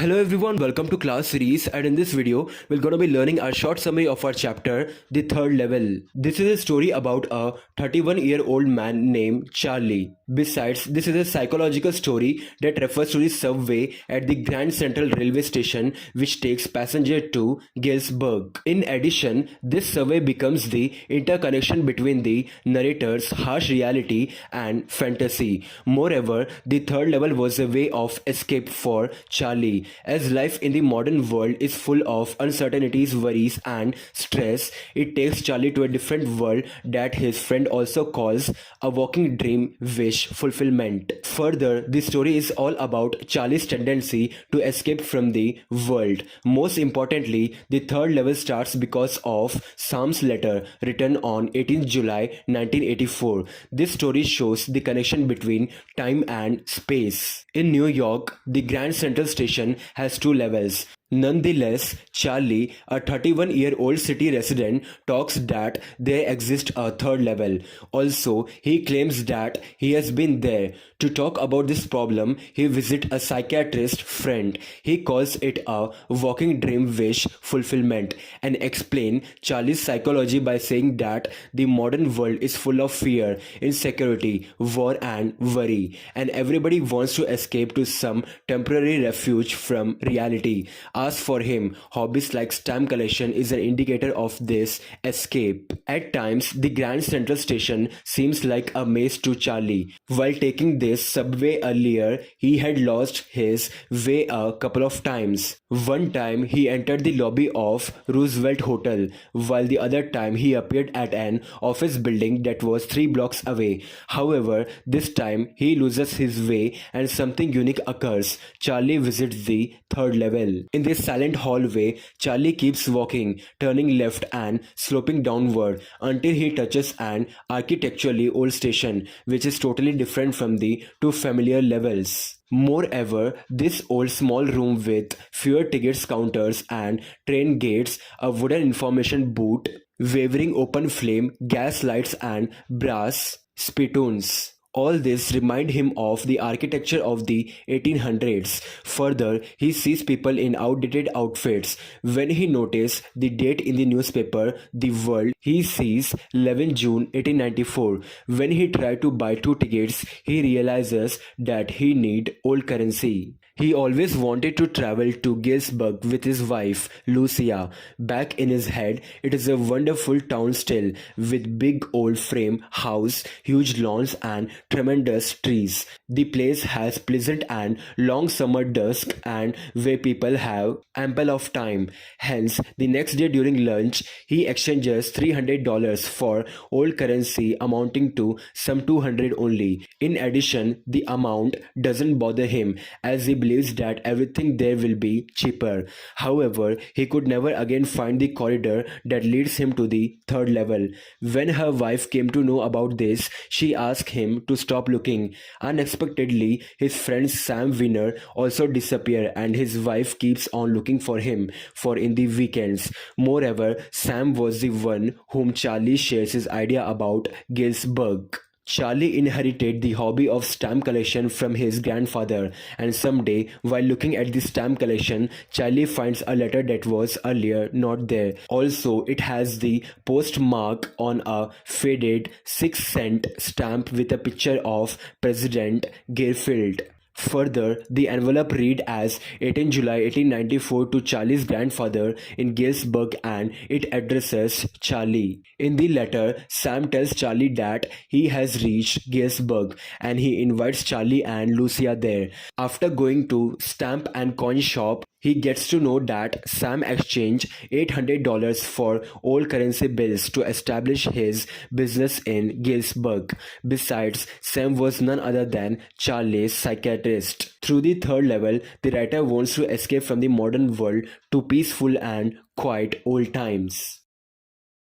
Hello everyone, welcome to class series, and in this video we're going to be learning a short summary of our chapter, The Third Level. This is a story about a 31-year-old man named Charlie. Besides, this is a psychological story that refers to the subway at the Grand Central Railway Station which takes passenger to Galesburg. In addition, this subway becomes the interconnection between the narrator's harsh reality and fantasy. Moreover, the third level was a way of escape for Charlie. As life in the modern world is full of uncertainties, worries, and stress, it takes Charlie to a different world that his friend also calls a walking dream wish fulfillment. Further, the story is all about Charlie's tendency to escape from the world. Most importantly, the third level starts because of Sam's letter written on 18th July 1984. This story shows the connection between time and space. In New York, the Grand Central Station has two levels. Nonetheless, Charlie, a 31-year-old city resident, talks that there exists a third level. Also, he claims that he has been there. To talk about this problem, he visits a psychiatrist friend. He calls it a walking dream wish fulfillment and explains Charlie's psychology by saying that the modern world is full of fear, insecurity, war and worry, and everybody wants to escape to some temporary refuge from reality. As for him, hobbies like stamp collection is an indicator of this escape. At times, the Grand Central Station seems like a maze to Charlie. While taking this subway earlier, he had lost his way a couple of times. One time, he entered the lobby of Roosevelt Hotel, while the other time he appeared at an office building that was 3 blocks away. However, this time he loses his way and something unique occurs. Charlie visits the third level. In this silent hallway, Charlie keeps walking, turning left and sloping downward until he touches an architecturally old station, which is totally different from the two familiar levels. Moreover, this old small room with fewer tickets counters and train gates, a wooden information booth, wavering open flame, gas lights and brass spittoons. All this remind him of the architecture of the 1800s. Further, he sees people in outdated outfits. When he notices the date in the newspaper, The World, he sees 11 June 1894. When he tries to buy 2 tickets, he realizes that he need old currency. He always wanted to travel to Galesburg with his wife, Lucia. Back in his head, it is a wonderful town still, with big old frame house, huge lawns and tremendous trees. The place has pleasant and long summer dusk and where people have ample of time. Hence, the next day during lunch, he exchanges $300 for old currency amounting to some 200 only. In addition, the amount doesn't bother him as he believes that everything there will be cheaper. However, he could never again find the corridor that leads him to the third level. When her wife came to know about this, she asked him to stop looking. Unexpectedly, his friend Sam Winner also disappeared and his wife keeps on looking for him for in the weekends. Moreover, Sam was the one whom Charlie shares his idea about Galesburg. Charlie inherited the hobby of stamp collection from his grandfather, and someday, while looking at the stamp collection, Charlie finds a letter that was earlier not there. Also, it has the postmark on a faded 6-cent stamp with a picture of President Garfield. Further, the envelope read as 18 July 1894 to Charlie's grandfather in Galesburg and it addresses Charlie. In the letter, Sam tells Charlie that he has reached Galesburg and he invites Charlie and Lucia there. After going to stamp and coin shop, he gets to know that Sam exchanged $800 for old currency bills to establish his business in Galesburg. Besides, Sam was none other than Charlie's psychiatrist. Through the third level, the writer wants to escape from the modern world to peaceful and quiet old times.